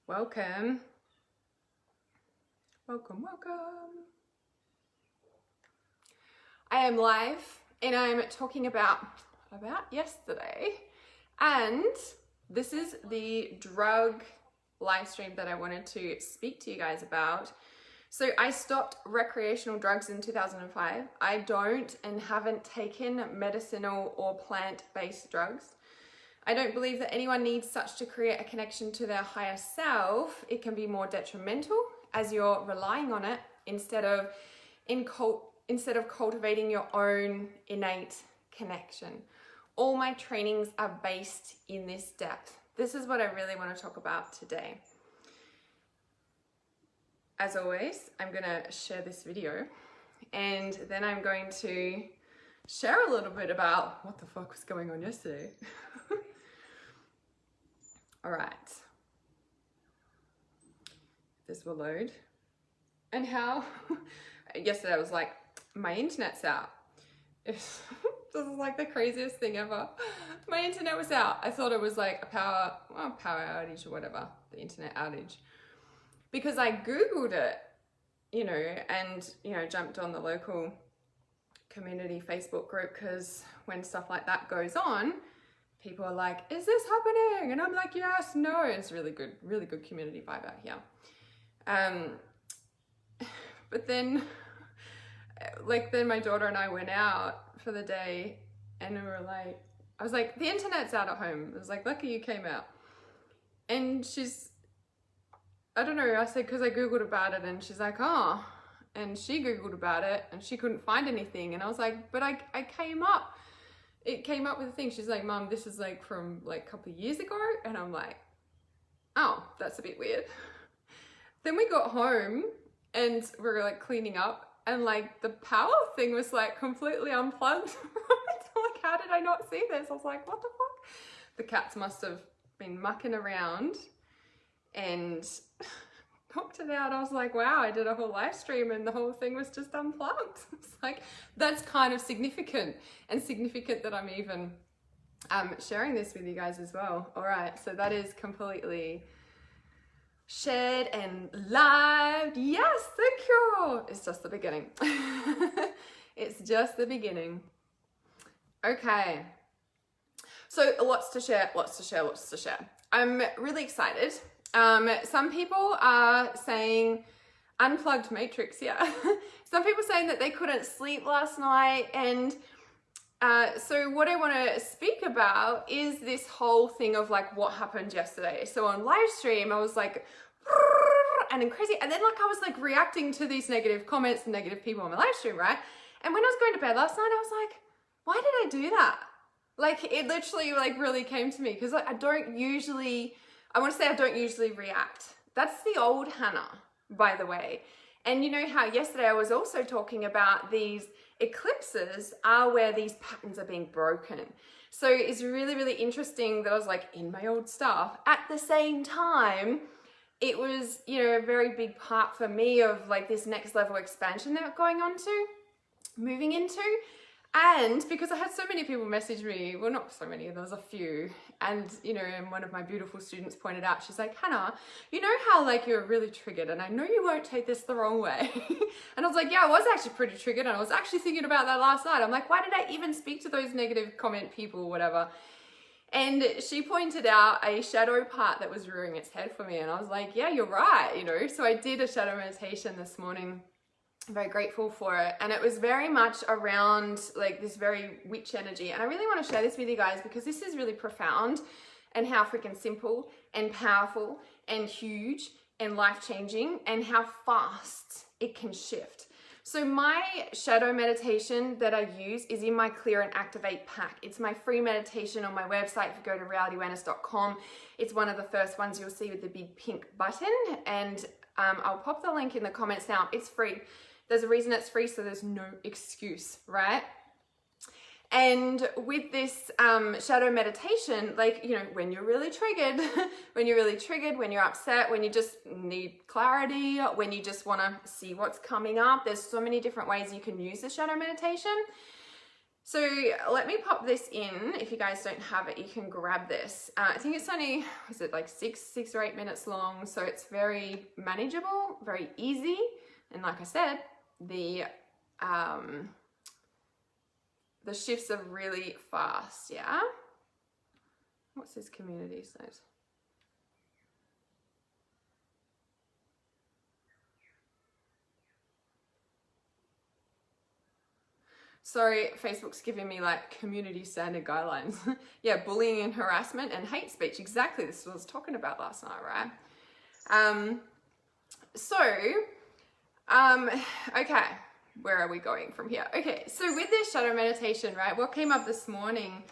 Welcome. Welcome. I am live and I'm talking about yesterday, and this is the drug live stream that I wanted to speak to you guys about. So I stopped recreational drugs in 2005. I don't and haven't taken medicinal or plant-based drugs. I don't believe that anyone needs such to create a connection to their higher self. It can be more detrimental as you're relying on it instead of cultivating your own innate connection. All my trainings are based in this depth. This is what I really want to talk about today. As always, I'm going to share this video and then I'm going to share a little bit about what the fuck was going on yesterday. All right, this will load. And how, yesterday I was like, my internet's out. This is like the craziest thing ever. My internet was out. I thought it was like a power outage or whatever, the internet outage. Because I Googled it, and, jumped on the local community Facebook group, because when stuff like that goes on, people are like, is this happening? And I'm like, yes, no. It's really good community vibe out here. But then, then my daughter and I went out for the day and I was like, the internet's out at home. I was like, lucky you came out. And I don't know, I said, because I Googled about it, and she's like, oh. And she Googled about it and she couldn't find anything. And I was like, but I came up. It came up with a thing. She's like, Mum, this is like from like a couple of years ago. And I'm like, oh, that's a bit weird. Then we got home and we were like cleaning up, and like the power thing was like completely unplugged. Like, how did I not see this? I was like, what the fuck? The cats must have been mucking around and knocked it out. I was like, wow, I did a whole live stream and the whole thing was just unplugged. It's like, that's kind of significant, and significant that I'm even sharing this with you guys as well. All right, so that is completely shared and live. Yes, thank you. It's just the beginning. It's just the beginning. Okay, so lots to share. I'm really excited. Some people are saying unplugged matrix, yeah. Some people saying that they couldn't sleep last night, and so what I want to speak about is this whole thing of like what happened yesterday. So on live stream, I was like, and then crazy, and then like I was like reacting to these negative comments and negative people on my live stream, right? And when I was going to bed last night, I was like, why did I do that? Like, it literally like really came to me, because like I don't usually react. That's the old Hannah, by the way. And you know how yesterday I was also talking about these eclipses are where these patterns are being broken. So it's really interesting that I was like in my old stuff. At the same time, it was, a very big part for me of like this next level expansion that I'm moving into. And because I had so many people message me, well, not so many, there was a few. And, and one of my beautiful students pointed out, she's like, Hannah, you know how like you're really triggered, and I know you won't take this the wrong way. And I was like, yeah, I was actually pretty triggered. And I was actually thinking about that last night. I'm like, why did I even speak to those negative comment people or whatever? And she pointed out a shadow part that was rearing its head for me. And I was like, yeah, you're right, So I did a shadow meditation this morning. I'm very grateful for it, and it was very much around like this very witch energy, and I really want to share this with you guys because this is really profound, and how freaking simple and powerful and huge and life-changing, and how fast it can shift. So my shadow meditation that I use is in my Clear and Activate pack. It's my free meditation on my website. If you go to realityawareness.com, it's one of the first ones you'll see with the big pink button, and I'll pop the link in the comments now. It's free. There's a reason it's free, so there's no excuse, right? And with this shadow meditation, like, when you're really triggered, when you're upset, when you just need clarity, when you just want to see what's coming up, there's so many different ways you can use the shadow meditation. So let me pop this in. If you guys don't have it, you can grab this. I think it's only, was it like six or 8 minutes long? So it's very manageable, very easy. And like I said, the shifts are really fast, yeah? What's this community says? Sorry, Facebook's giving me like community standard guidelines. Yeah, bullying and harassment and hate speech. Exactly, this is what I was talking about last night, right? Okay, where are we going from here? Okay, so with this shadow meditation, right, what came up this morning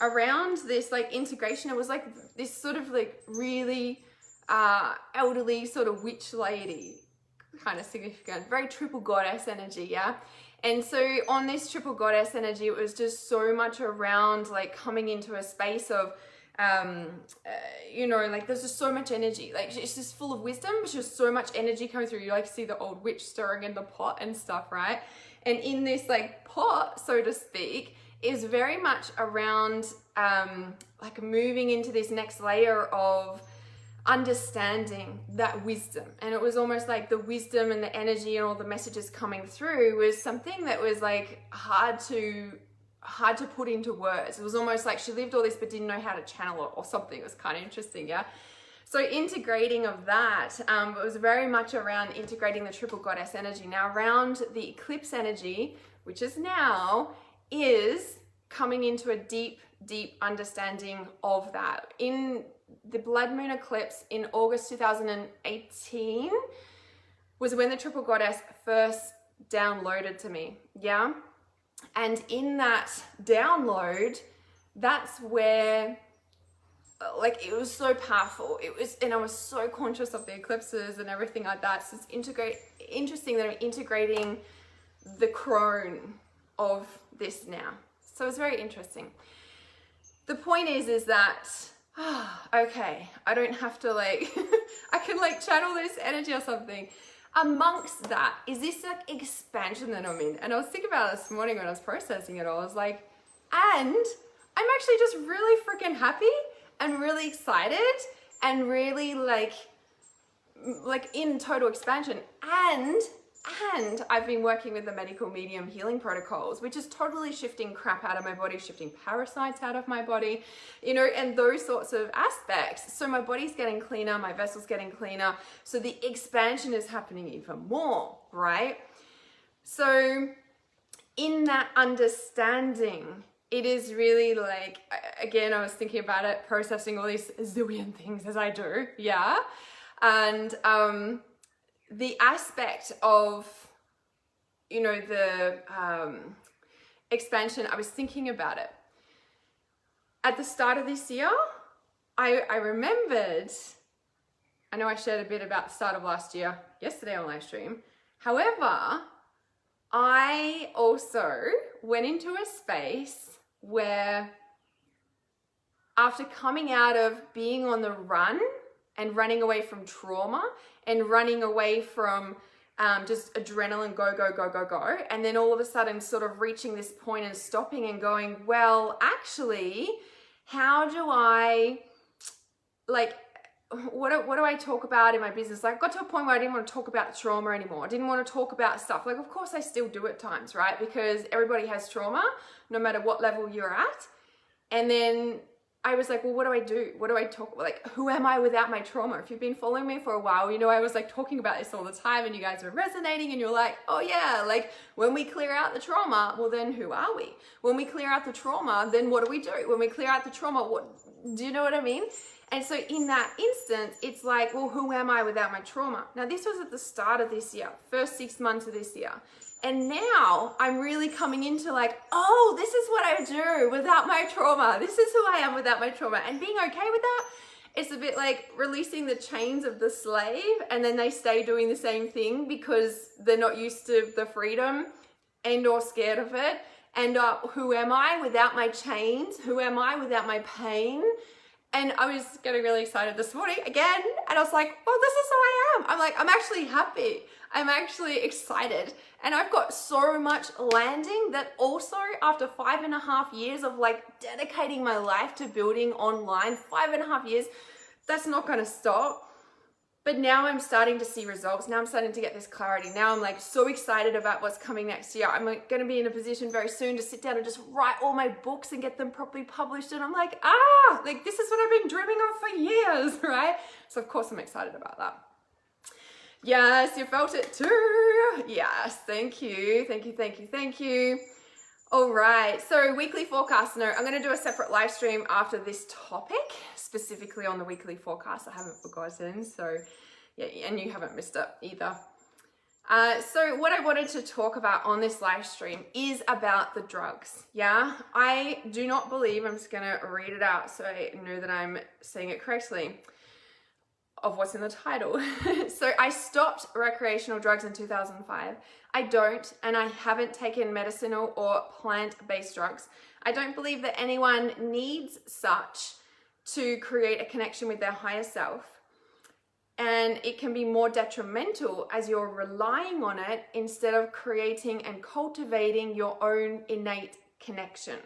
around this like integration, it was like this sort of like really elderly sort of witch lady, kind of significant, very triple goddess energy, yeah? And so on this triple goddess energy, it was just so much around like coming into a space of, you know, like there's just so much energy. Like it's just full of wisdom, but just so much energy coming through. You like see the old witch stirring in the pot and stuff, right? And in this like pot, so to speak, is very much around like moving into this next layer of understanding that wisdom. And it was almost like the wisdom and the energy and all the messages coming through was something that was like hard to put into words. It was almost like she lived all this but didn't know how to channel it or something. It was kind of interesting, yeah? So integrating of that, it was very much around integrating the triple goddess energy. Now around the eclipse energy, which is now, is coming into a deep, deep understanding of that. In the blood moon eclipse in August 2018 was when the triple goddess first downloaded to me, yeah? And in that download, that's where like it was so powerful. It was, and I was so conscious of the eclipses and everything like that. So it's interesting that I'm integrating the crone of this now. So it's very interesting. The point is that okay, I don't have to like, I can like channel this energy or something. Amongst that is this like expansion that I'm in. And I was thinking about it this morning when I was processing it all. I was like, and I'm actually just really freaking happy and really excited and really like in total expansion. And I've been working with the medical medium healing protocols, which is totally shifting crap out of my body, shifting parasites out of my body, you know, and those sorts of aspects. So my body's getting cleaner, my vessel's getting cleaner. So the expansion is happening even more, right? So in that understanding, it is really like, again, I was thinking about it, processing all these zillion things as I do, yeah? And, the aspect of, you know, the expansion, I was thinking about it. At the start of this year, I remembered, I know I shared a bit about the start of last year yesterday on live stream. However, I also went into a space where after coming out of being on the run and running away from trauma and running away from just adrenaline, go. And then all of a sudden sort of reaching this point and stopping and going, well, actually, how do I, like, what do I talk about in my business? Like, I got to a point where I didn't want to talk about trauma anymore. I didn't want to talk about stuff. Like, of course I still do at times, right? Because everybody has trauma, no matter what level you're at. And then I was like, well, what do I do? What do I talk, like, who am I without my trauma? If you've been following me for a while, you know, I was like talking about this all the time and you guys were resonating and you're like, oh yeah, like when we clear out the trauma, well then who are we? When we clear out the trauma, then what do we do? When we clear out the trauma, what, do you know what I mean? And so in that instance, it's like, well, who am I without my trauma? Now this was at the start of this year, first 6 months of this year. And now I'm really coming into like, oh, this is what I do without my trauma. This is who I am without my trauma. And being okay with that, it's a bit like releasing the chains of the slave and then they stay doing the same thing because they're not used to the freedom and or scared of it. And who am I without my chains? Who am I without my pain? And I was getting really excited this morning again. And I was like, well, this is who I am. I'm like, I'm actually happy. I'm actually excited. And I've got so much landing that also after 5.5 years of like dedicating my life to building online, 5.5 years, that's not going to stop. But now I'm starting to see results. Now I'm starting to get this clarity. Now I'm like so excited about what's coming next year. I'm like going to be in a position very soon to sit down and just write all my books and get them properly published. And I'm like, like this is what I've been dreaming of for years, right? So of course I'm excited about that. Yes, you felt it too. Yes, thank you. Thank you, thank you, thank you. All right, so weekly forecast. No, I'm going to do a separate live stream after this topic, specifically on the weekly forecast. I haven't forgotten, so yeah, and you haven't missed it either. So what I wanted to talk about on this live stream is about the drugs. Yeah, I do not believe, I'm just going to read it out so I know that I'm saying it correctly, of what's in the title. So I stopped recreational drugs in 2005. I don't, and I haven't taken medicinal or plant-based drugs. I don't believe that anyone needs such to create a connection with their higher self. And it can be more detrimental as you're relying on it instead of creating and cultivating your own innate connection.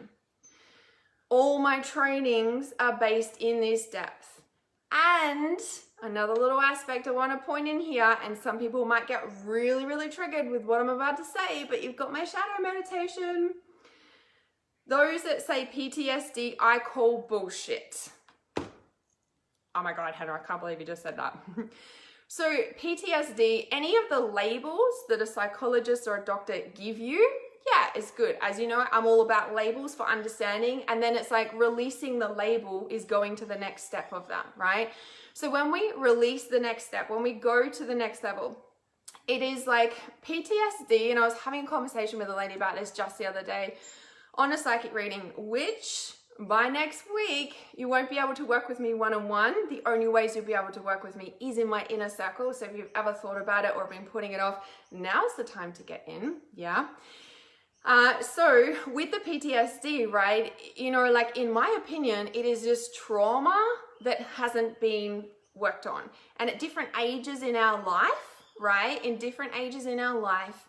All my trainings are based in this depth. And another little aspect I want to point in here, and some people might get really, really triggered with what I'm about to say, but you've got my shadow meditation. Those that say PTSD, I call bullshit. Oh my God, Hannah, I can't believe you just said that. So PTSD, any of the labels that a psychologist or a doctor give you, yeah, it's good. As you know, I'm all about labels for understanding. And then it's like releasing the label is going to the next step of that, right? So when we release the next step, when we go to the next level, it is like PTSD. And I was having a conversation with a lady about this just the other day on a psychic reading, which by next week, you won't be able to work with me one-on-one. The only ways you'll be able to work with me is in my inner circle. So if you've ever thought about it or been putting it off, now's the time to get in, yeah? So with the PTSD, right, you know, like in my opinion, it is just trauma that hasn't been worked on. And at different ages in our life, right, in different ages in our life,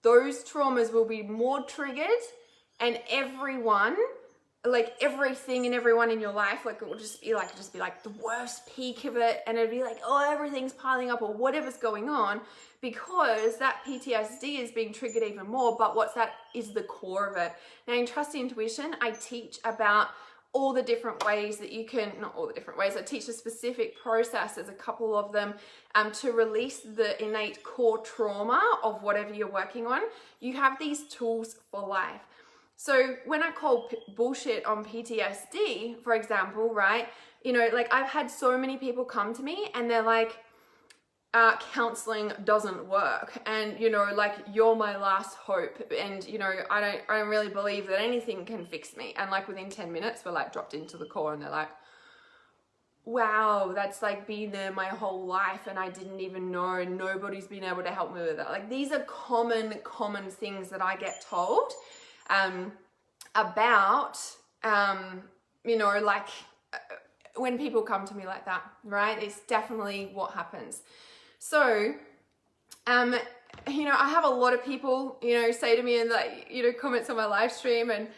those traumas will be more triggered, and everyone, like everything and everyone in your life, like it will just be like the worst peak of it, and it'd be like, oh, everything's piling up or whatever's going on, because that PTSD is being triggered even more. But what's that is the core of it. Now in Trust Intuition, I teach about all the different ways that you can, not all the different ways, I teach a specific process, there's a couple of them, to release the innate core trauma of whatever you're working on. You have these tools for life. So when I call bullshit on PTSD, for example, right, you know, like I've had so many people come to me and they're like, counseling doesn't work, and you know, like you're my last hope, and you know, I don't really believe that anything can fix me. And like within 10 minutes we're like dropped into the core and they're like, wow, that's like been there my whole life and I didn't even know, and nobody's been able to help me with it. Like these are common things that I get told about you know, like when people come to me like that, right? It's definitely what happens. So, you know, I have a lot of people, you know, say to me and like, you know, comments on my live stream, and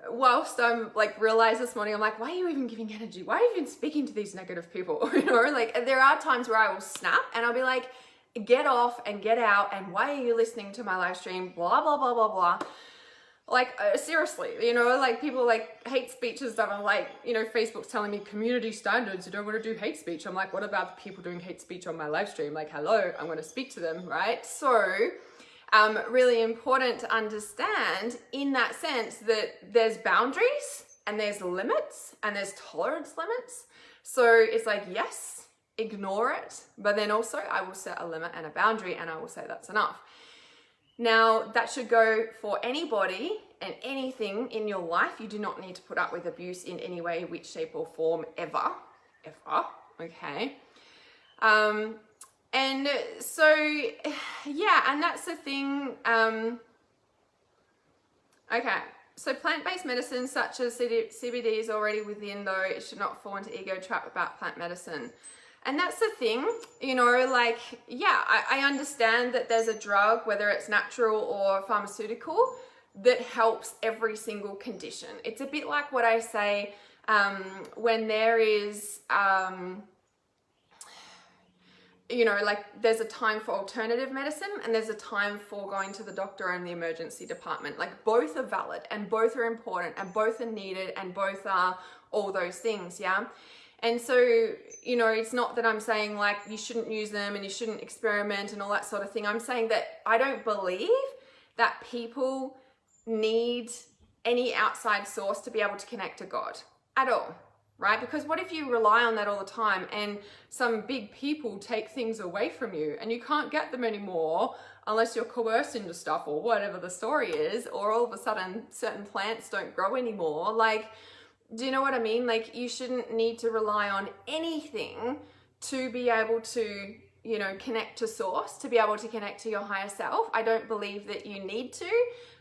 whilst I'm like realized this morning, I'm like, why are you even giving energy? Why are you even speaking to these negative people? You know, like there are times where I will snap and I'll be like, get off and get out, and why are you listening to my live stream? Blah, blah, blah, blah, blah. Like, seriously, you know, like people like hate speech and stuff. I'm like, you know, Facebook's telling me community standards, you don't want to do hate speech. I'm like, what about the people doing hate speech on my live stream? Like, hello, I'm going to speak to them, right? So, really important to understand in that sense that there's boundaries and there's limits and there's tolerance limits. So it's like, yes, ignore it. But then also I will set a limit and a boundary, and I will say that's enough. Now, that should go for anybody and anything in your life. You do not need to put up with abuse in any way, which shape or form, ever, okay? And so, yeah, and that's the thing, okay, So plant-based medicines such as CBD is already within, though it should not fall into ego trap about plant medicine. And that's the thing, you know, like, yeah, I understand that there's a drug, whether it's natural or pharmaceutical, that helps every single condition. It's a bit like what I say when there is, you know, like there's a time for alternative medicine and there's a time for going to the doctor and the emergency department. Like both are valid and both are important and both are needed and both are all those things, yeah? And so, you know, it's not that I'm saying like you shouldn't use them and you shouldn't experiment and all that sort of thing. I'm saying that I don't believe that people need any outside source to be able to connect to God at all, right? Because what if you rely on that all the time and some big people take things away from you and you can't get them anymore unless you're coerced into stuff or whatever the story is, or all of a sudden certain plants don't grow anymore? Like, do you know what I mean? Like, you shouldn't need to rely on anything to be able to, you know, connect to source, to be able to connect to your higher self. I don't believe that you need to.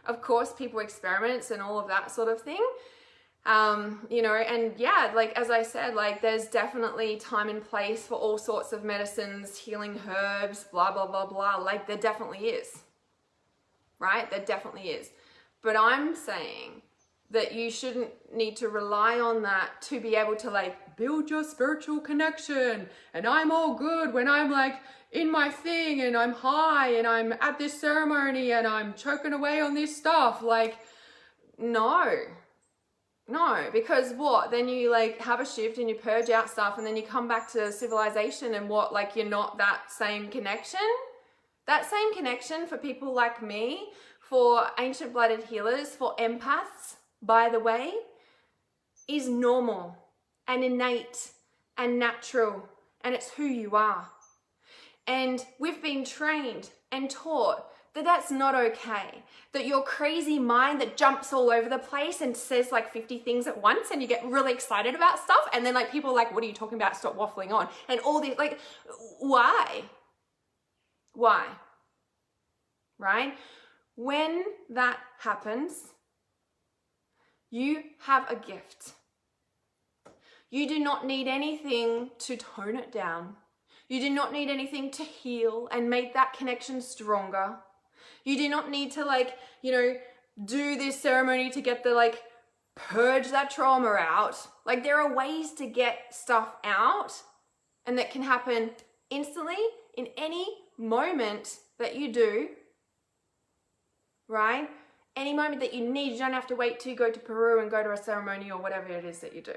Of course, people experiments and all of that sort of thing. You know, and yeah, like, as I said, like there's definitely time and place for all sorts of medicines, healing herbs, blah, blah, blah, blah. Like there definitely is, right? There definitely is. But I'm saying that you shouldn't need to rely on that to be able to like build your spiritual connection. And I'm all good when I'm like in my thing and I'm high and I'm at this ceremony and I'm choking away on this stuff. Like, no, because what? Then you like have a shift and you purge out stuff and then you come back to civilization and what, like you're not that same connection? That same connection for people like me, for ancient blooded healers, for empaths, by the way, is normal and innate and natural, and it's who you are. And we've been trained and taught that that's not okay, that your crazy mind that jumps all over the place and says like 50 things at once and you get really excited about stuff, and then like people are like, what are you talking about? Stop waffling on. And all this, like, why? Right? When that happens, you have a gift. You do not need anything to tone it down. You do not need anything to heal and make that connection stronger. You do not need to like, you know, do this ceremony to get the like, purge that trauma out. Like there are ways to get stuff out, and that can happen instantly in any moment that you do, right? Any moment that you need. You don't have to wait till you go to Peru and go to a ceremony or whatever it is that you do.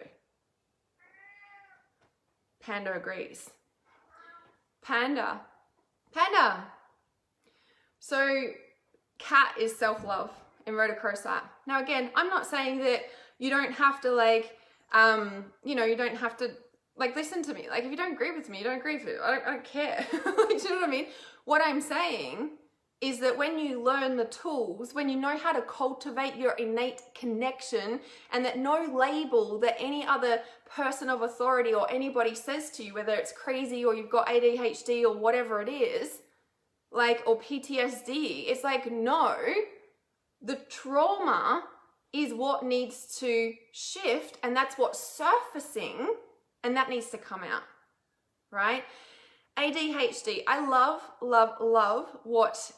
Panda agrees. Panda. So cat is self-love in Rhodochrosite. Now again, I'm not saying that you don't have to like, you know, you don't have to like listen to me. Like if you don't agree with me, you don't agree with me. I don't care. Like, do you know what I mean? What I'm saying is that when you learn the tools, when you know how to cultivate your innate connection, and that no label that any other person of authority or anybody says to you, whether it's crazy or you've got ADHD or whatever it is, like, or PTSD, it's like, no, the trauma is what needs to shift, and that's what's surfacing, and that needs to come out, right? ADHD, I love what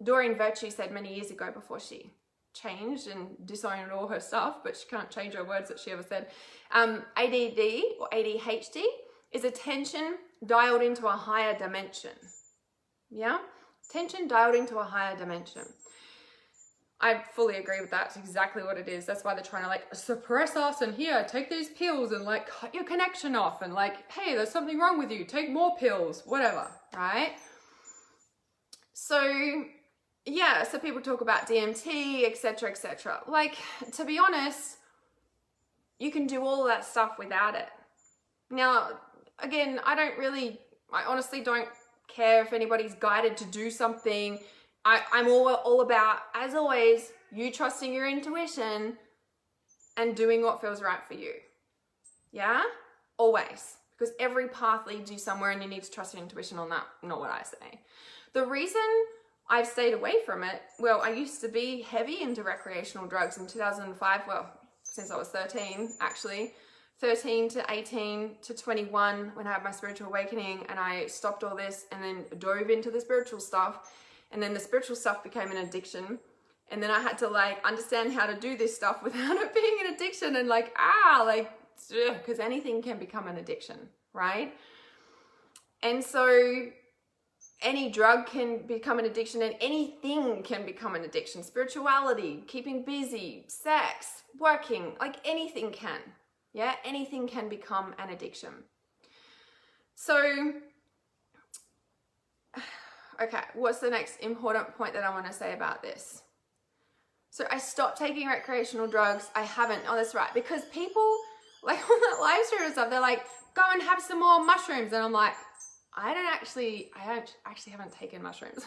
Doreen Virtue said many years ago before she changed and disowned all her stuff, but she can't change her words that she ever said. ADD or ADHD is attention dialed into a higher dimension. Yeah? Attention dialed into a higher dimension. I fully agree with that. It's exactly what it is. That's why they're trying to like suppress us and here, take these pills and like cut your connection off and like, hey, there's something wrong with you. Take more pills, whatever, right? So yeah, so people talk about DMT, etc., etc. Like, to be honest, you can do all of that stuff without it. Now, again, I honestly don't care if anybody's guided to do something. I'm all about, as always, you trusting your intuition and doing what feels right for you. Yeah? Always. Because every path leads you somewhere and you need to trust your intuition on that, not what I say. The reason I've stayed away from it. Well, I used to be heavy into recreational drugs in 2005, well, since I was 13, actually. 13 to 18 to 21 when I had my spiritual awakening, and I stopped all this and then dove into the spiritual stuff. And then the spiritual stuff became an addiction. And then I had to like understand how to do this stuff without it being an addiction, and like, because anything can become an addiction, right? And so any drug can become an addiction, and anything can become an addiction. Spirituality, keeping busy, sex, working, like anything can. Yeah, anything can become an addiction. So, okay, what's the next important point that I want to say about this? So I stopped taking recreational drugs. I haven't. Oh, that's right. Because people, like on that live stream and stuff, they're like, go and have some more mushrooms. And I'm like, I actually haven't taken mushrooms.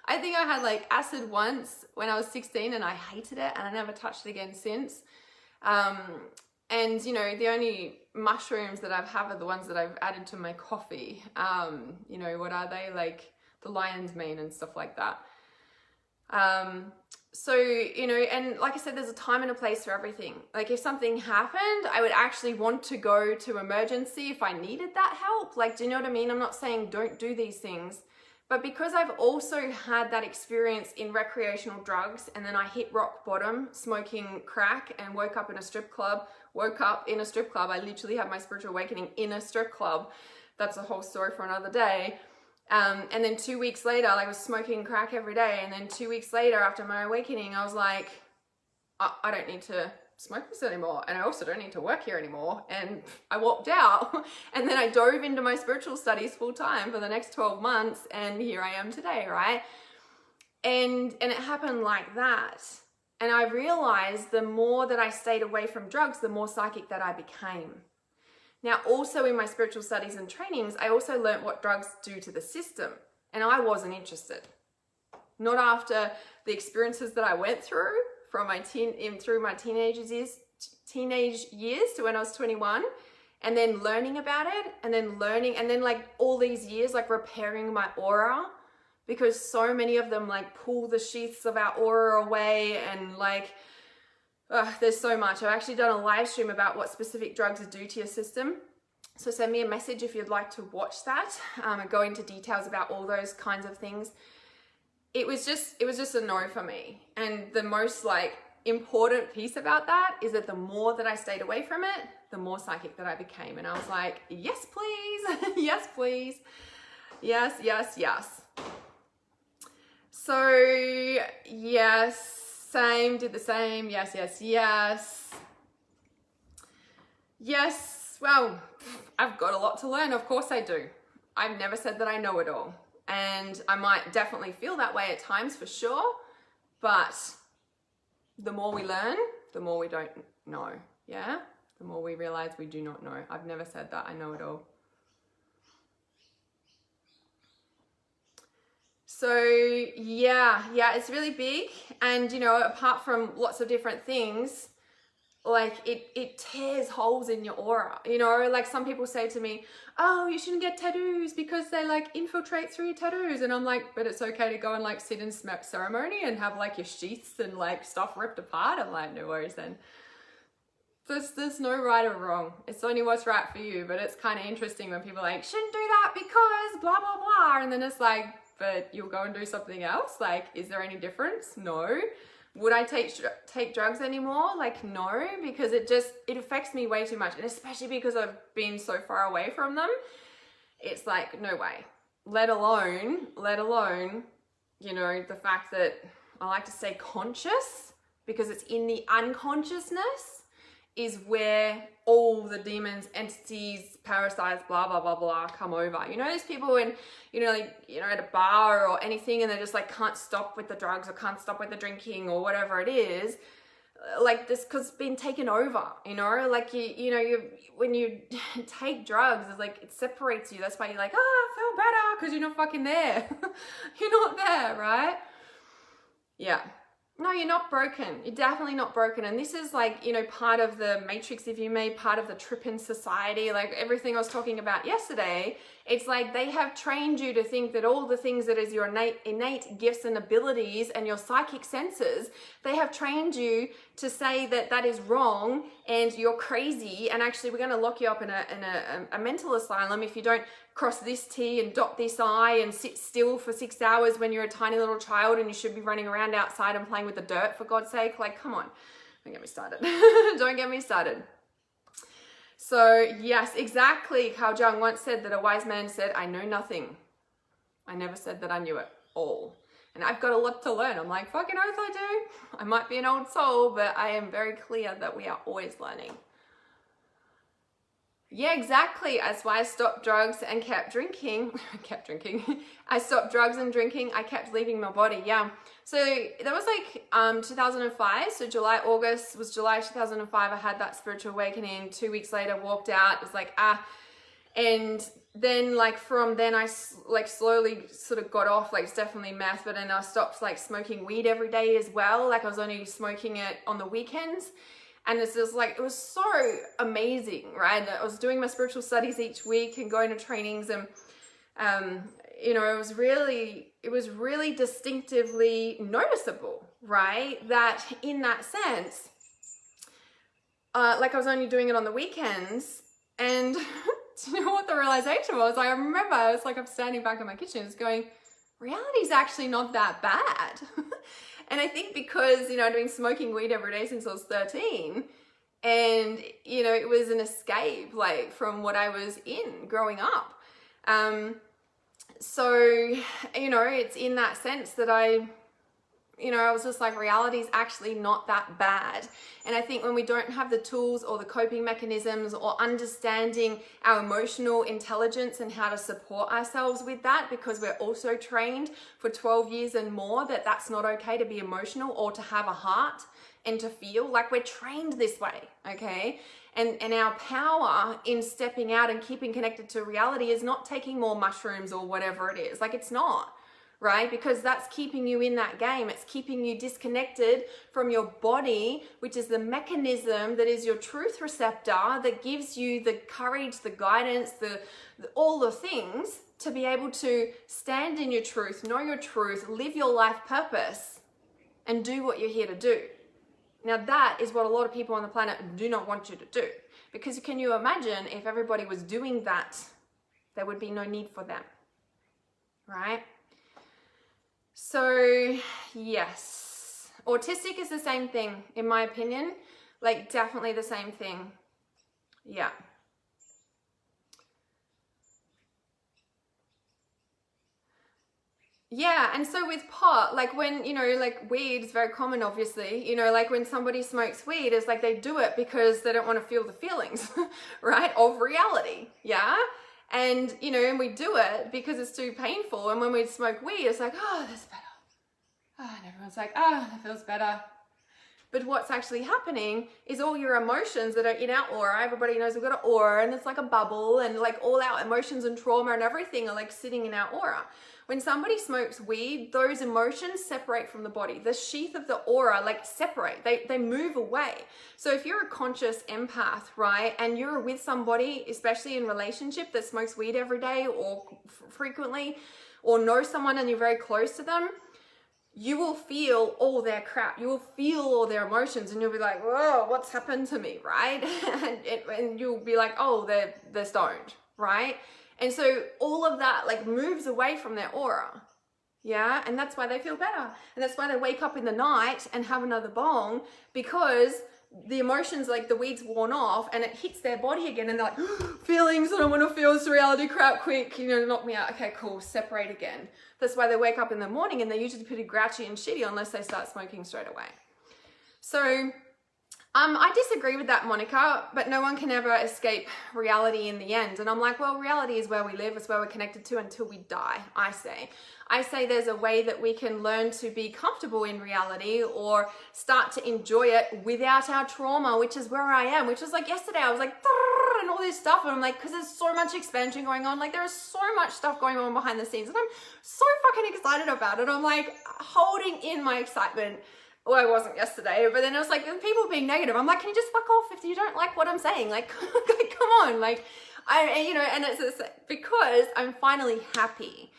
I think I had like acid once when I was 16 and I hated it, and I never touched it again since. And you know, the only mushrooms that I've had are the ones that I've added to my coffee. You know, what are they? Like the lion's mane and stuff like that. So, you know, and like I said, there's a time and a place for everything. Like if something happened, I would actually want to go to emergency if I needed that help. Like, do you know what I mean? I'm not saying don't do these things, but because I've also had that experience in recreational drugs, and then I hit rock bottom smoking crack and woke up in a strip club. I literally had my spiritual awakening in a strip club. That's a whole story for another day. And then 2 weeks later, I was smoking crack every day. And then 2 weeks later, after my awakening, I was like, I don't need to smoke this anymore. And I also don't need to work here anymore. And I walked out. And then I dove into my spiritual studies full time for the next 12 months. And here I am today, right? And it happened like that. And I realized the more that I stayed away from drugs, the more psychic that I became. Now, also in my spiritual studies and trainings, I also learned what drugs do to the system, and I wasn't interested. Not after the experiences that I went through from my teenage years to when I was 21, and then learning about it, and then like all these years, like repairing my aura, because so many of them like pull the sheaths of our aura away, and like, there's so much. I've actually done a live stream about what specific drugs do to your system. So send me a message if you'd like to watch that and go into details about all those kinds of things. It was just a no for me. And the most like important piece about that is that the more that I stayed away from it, the more psychic that I became. And I was like, yes, please. Yes, please. Yes, yes, yes. So yes. Same, did the same, yes, yes, yes. Yes, well, I've got a lot to learn, of course I do. I've never said that I know it all. And I might definitely feel that way at times for sure, but the more we learn, the more we don't know, yeah? The more we realize we do not know. I've never said that, I know it all. So yeah, it's really big. And you know, apart from lots of different things, like it tears holes in your aura. You know, like some people say to me, oh, you shouldn't get tattoos because they like infiltrate through your tattoos. And I'm like, but it's okay to go and like sit in ceremony and have like your sheaths and like stuff ripped apart. I'm like, no worries then. There's no right or wrong. It's only what's right for you. But it's kind of interesting when people are like, shouldn't do that because blah, blah, blah. And then it's like, but you'll go and do something else? Like, is there any difference? No. Would I take drugs anymore? Like, no, because it affects me way too much. And especially because I've been so far away from them, it's like, no way. Let alone, you know, the fact that I like to stay conscious, because it's in the unconsciousness is where all the demons, entities, parasites, blah, blah, blah, blah, come over. You know, there's people when, you know, like, you know, at a bar or anything, and they just like can't stop with the drugs or can't stop with the drinking or whatever it is, like this, because it's been taken over, you know, like you know, when you take drugs, it's like, it separates you. That's why you're like, I feel better, because you're not fucking there. You're not there, right? Yeah. No, you're not broken. You're definitely not broken. And this is like, you know, part of the matrix, if you may, part of the trip in society, like everything I was talking about yesterday. It's like they have trained you to think that all the things that is your innate gifts and abilities and your psychic senses, they have trained you to say that that is wrong and you're crazy. And actually, we're going to lock you up in a mental asylum if you don't cross this T and dot this I and sit still for 6 hours when you're a tiny little child and you should be running around outside and playing with the dirt, for God's sake. Like, come on. Don't get me started. Don't get me started. So yes, exactly. Carl Jung once said that a wise man said, I know nothing. I never said that I knew it all. And I've got a lot to learn. I'm like, fucking oath I do. I might be an old soul, but I am very clear that we are always learning. Yeah, exactly. That's why I stopped drugs and kept drinking. I stopped drugs and drinking. I kept leaving my body. Yeah. So that was like 2005. So August was July 2005. I had that spiritual awakening. 2 weeks later, walked out. It was like, and then like from then I like slowly sort of got off, like it's definitely meth, but then I stopped like smoking weed every day as well. Like I was only smoking it on the weekends. And it's just like, it was so amazing, right? I was doing my spiritual studies each week and going to trainings, and you know, it was really distinctively noticeable, right? That in that sense, like I was only doing it on the weekends. And do you know what the realization was? I remember I was like, I'm standing back in my kitchen, just going, reality's actually not that bad. And I think because, you know, I've been smoking weed every day since I was 13, and, you know, it was an escape, like, from what I was in growing up. So, you know, it's in that sense that I was just like, reality's actually not that bad. And I think when we don't have the tools or the coping mechanisms or understanding our emotional intelligence and how to support ourselves with that, because we're also trained for 12 years and more that that's not okay to be emotional or to have a heart and to feel, like we're trained this way, okay? And our power in stepping out and keeping connected to reality is not taking more mushrooms or whatever it is. Like, it's not. Right? Because that's keeping you in that game. It's keeping you disconnected from your body, which is the mechanism that is your truth receptor that gives you the courage, the guidance, all the things to be able to stand in your truth, know your truth, live your life purpose, and do what you're here to do. Now, that is what a lot of people on the planet do not want you to do. Because can you imagine if everybody was doing that, there would be no need for them. Right? So, yes, autistic is the same thing, in my opinion, like definitely the same thing. Yeah. Yeah, and so with pot, like when, you know, like weed is very common, obviously, you know, like when somebody smokes weed, it's like they do it because they don't want to feel the feelings, right, of reality, yeah? And, you know, and we do it because it's too painful. And when we smoke weed, it's like, oh, that's better. Oh, and everyone's like, oh, that feels better. But what's actually happening is all your emotions that are in our aura, everybody knows we've got an aura, and it's like a bubble, and like all our emotions and trauma and everything are like sitting in our aura. When somebody smokes weed, those emotions separate from the body. The sheath of the aura like separate, they move away. So if you're a conscious empath, right, and you're with somebody, especially in relationship, that smokes weed every day or frequently, or know someone and you're very close to them, you will feel all their crap. You will feel all their emotions, and you'll be like, whoa, what's happened to me, right? and you'll be like, oh, they're stoned, right? And so all of that like moves away from their aura, yeah? And that's why they feel better. And that's why they wake up in the night and have another bong, because the emotions, like the weed's worn off and it hits their body again, and they're like, feelings, I don't want to feel this reality crap, quick, you know, knock me out. Okay, cool, separate again. That's why they wake up in the morning and they're usually pretty grouchy and shitty unless they start smoking straight away. So I disagree with that, Monica, but no one can ever escape reality in the end. And I'm like, well, reality is where we live, it's where we're connected to until we die, I say there's a way that we can learn to be comfortable in reality or start to enjoy it without our trauma, which is where I am, which is like yesterday, I was like, and all this stuff, and I'm like, because there's so much expansion going on, like there is so much stuff going on behind the scenes, and I'm so fucking excited about it. I'm like holding in my excitement Well, I wasn't yesterday, but then it was like people being negative. I'm like, can you just fuck off if you don't like what I'm saying? Like, like come on, like, and it's because I'm finally happy.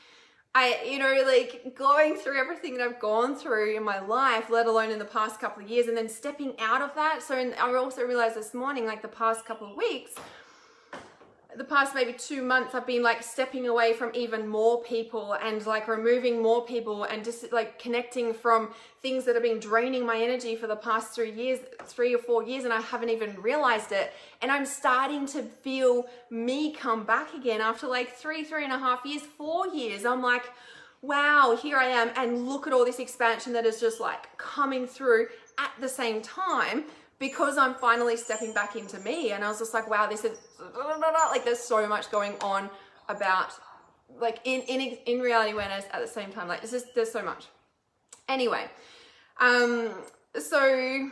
Like going through everything that I've gone through in my life, let alone in the past couple of years, and then stepping out of that. So I also realized this morning, like the past couple of weeks, the past maybe 2 months, I've been like stepping away from even more people and like removing more people and just like connecting from things that have been draining my energy for the past 3 or 4 years, and I haven't even realized it. And I'm starting to feel me come back again after like 3.5 years, 4 years. I'm like, wow, here I am, and look at all this expansion that is just like coming through at the same time, because I'm finally stepping back into me. And I was just like, wow, this is like, there's so much going on about like in reality awareness at the same time. Like there's so much. Anyway, so,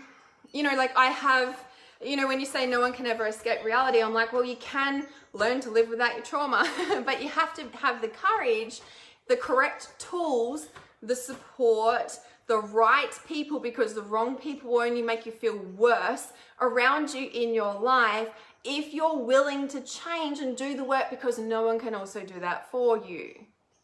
like I have, when you say no one can ever escape reality, I'm like, well, you can learn to live without your trauma, but you have to have the courage, the correct tools, the support, the right people, because the wrong people will only make you feel worse around you in your life if you're willing to change and do the work, because no one can also do that for you,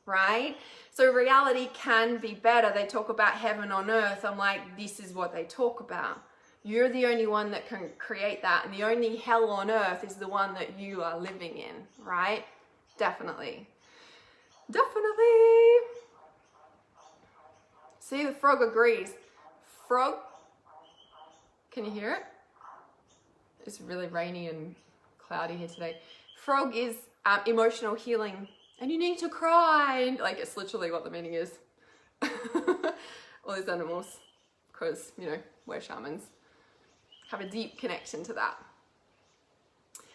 right? So reality can be better. They talk about heaven on earth. I'm like, this is what they talk about. You're the only one that can create that, and the only hell on earth is the one that you are living in, right? Definitely. See, the frog agrees. Frog, can you hear it? It's really rainy and cloudy here today. Frog is emotional healing, and you need to cry. Like, it's literally what the meaning is. All these animals, because, we're shamans, have a deep connection to that.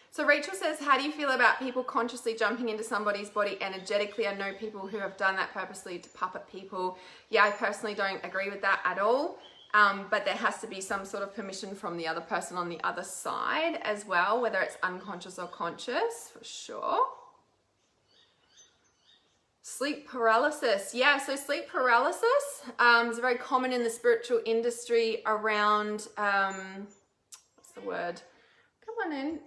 So Rachel says, how do you feel about people consciously jumping into somebody's body energetically? I know people who have done that purposely to puppet people. Yeah, I personally don't agree with that at all. But there has to be some sort of permission from the other person on the other side as well, whether it's unconscious or conscious, for sure. Sleep paralysis. Yeah, so sleep paralysis is very common in the spiritual industry around, what's the word? Come on in.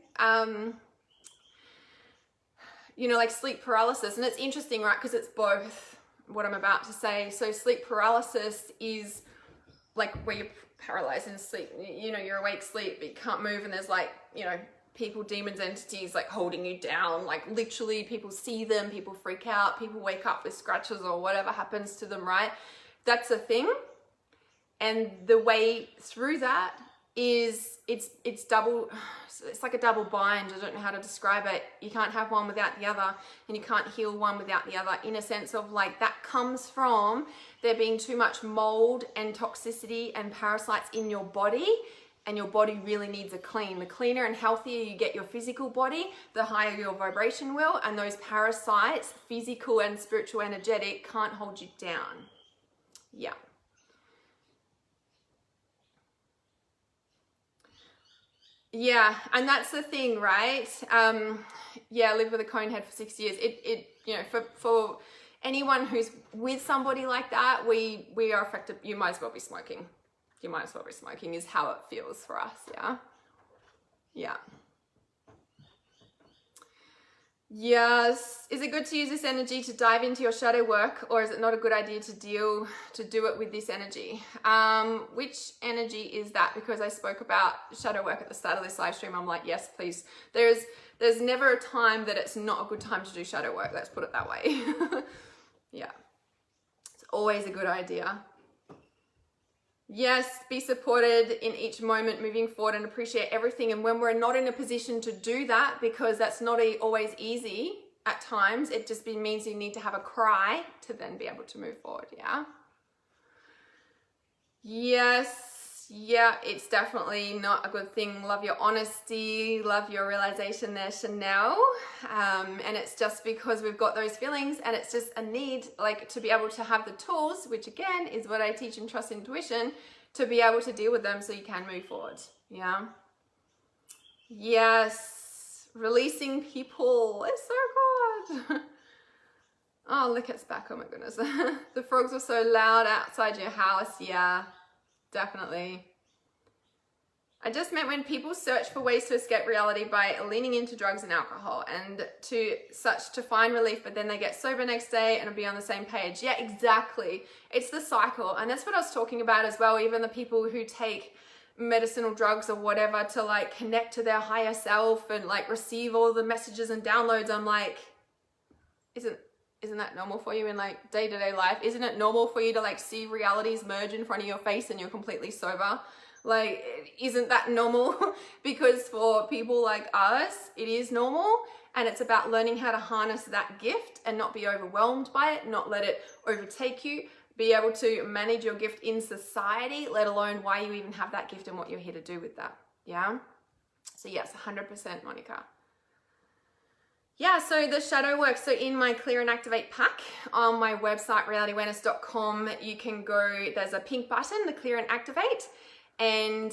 Like sleep paralysis. And it's interesting, right? Because it's both what I'm about to say. So sleep paralysis is like where you're paralyzed in sleep. You're awake sleep, but you can't move. And there's like, people, demons, entities like holding you down. Like literally people see them, people freak out, people wake up with scratches or whatever happens to them, right? That's a thing. And the way through that is it's like a double bind. I don't know how to describe it. You can't have one without the other, and you can't heal one without the other, in a sense of like that comes from there being too much mold and toxicity and parasites in your body, and your body really needs a clean. The cleaner and healthier you get your physical body, the higher your vibration will, and those parasites, physical and spiritual, energetic, can't hold you down. Yeah. Yeah, and that's the thing, right? Yeah, I lived with a cone head for 6 years. For anyone who's with somebody like that, we are affected. You might as well be smoking. You might as well be smoking is how it feels for us, yeah? Yeah. Yes. Is it good to use this energy to dive into your shadow work, or is it not a good idea to do it with this energy? Which energy is that? Because I spoke about shadow work at the start of this live stream. I'm like, yes, please. There's never a time that it's not a good time to do shadow work. Let's put it that way. Yeah. It's always a good idea. Yes, be supported in each moment moving forward and appreciate everything. And when we're not in a position to do that, because that's not always easy at times, it just means you need to have a cry to then be able to move forward, yeah? Yes, yeah, it's definitely not a good thing. Love your honesty, love your realization there, Chanel. And it's just because we've got those feelings, and it's just a need, like, to be able to have the tools, which again is what I teach in Trust Intuition, to be able to deal with them so you can move forward. Yeah. Yes. Releasing people. It's so good. Oh, look, it's back. Oh my goodness. The frogs were so loud outside your house. Yeah, definitely. I just meant when people search for ways to escape reality by leaning into drugs and alcohol and to find relief, but then they get sober next day and will be on the same page. Yeah, exactly. It's the cycle. And that's what I was talking about as well. Even the people who take medicinal drugs or whatever to like connect to their higher self and like receive all the messages and downloads. I'm like, isn't that normal for you in like day-to-day life? Isn't it normal for you to like see realities merge in front of your face and you're completely sober? Like, isn't that normal? Because for people like us, it is normal, and it's about learning how to harness that gift and not be overwhelmed by it, not let it overtake you, be able to manage your gift in society, let alone why you even have that gift and what you're here to do with that. Yeah? So yes, 100% Monica. Yeah, so the shadow work. So in my Clear and Activate pack on my website, realityawareness.com, you can go, there's a pink button, the Clear and Activate. And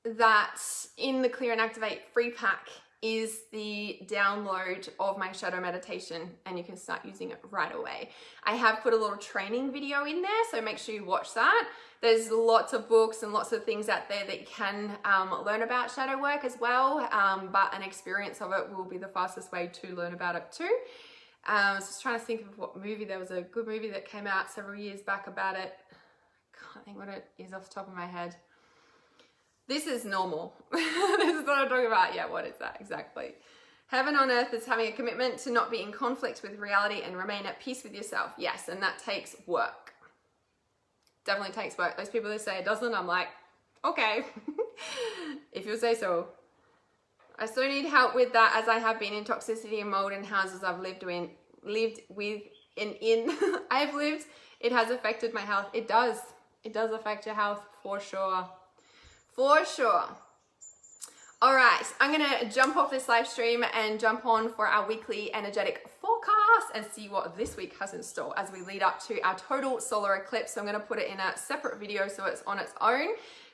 that in the Clear and Activate free pack is the download of my shadow meditation, and you can start using it right away. I have put a little training video in there, so make sure you watch that. There's lots of books and lots of things out there that you can learn about shadow work as well, but an experience of it will be the fastest way to learn about it too. I was just trying to think of what movie. There was a good movie that came out several years back about it. Can't think what it is off the top of my head. This is normal. This is what I'm talking about. Yeah, what is that exactly? Heaven on earth is having a commitment to not be in conflict with reality and remain at peace with yourself. Yes, and that takes work. Definitely takes work. Those people that say it doesn't, I'm like, okay, if you say so. I still need help with that, as I have been in toxicity and mold in houses I've lived with. It has affected my health. It does. It does affect your health for sure. For sure. All right, I'm gonna jump off this live stream and jump on for our weekly energetic forecast and see what this week has in store as we lead up to our total solar eclipse. So I'm gonna put it in a separate video so it's on its own.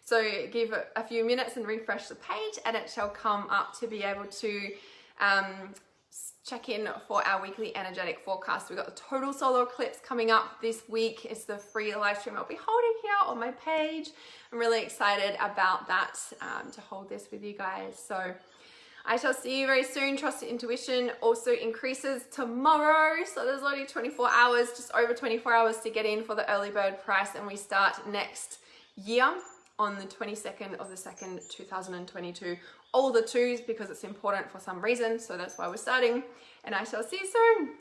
So give it a few minutes and refresh the page, and it shall come up to be able to check in for our weekly energetic forecast. We've got the total solar eclipse coming up this week. It's the free live stream I'll be holding here on my page. I'm really excited about that, to hold this with you guys. So I shall see you very soon. Trust your intuition also increases tomorrow. So there's only 24 hours, just over 24 hours to get in for the early bird price. And we start next year on the 22nd of the 2nd, 2022. All the twos, because it's important for some reason. So that's why we're starting. And I shall see you soon.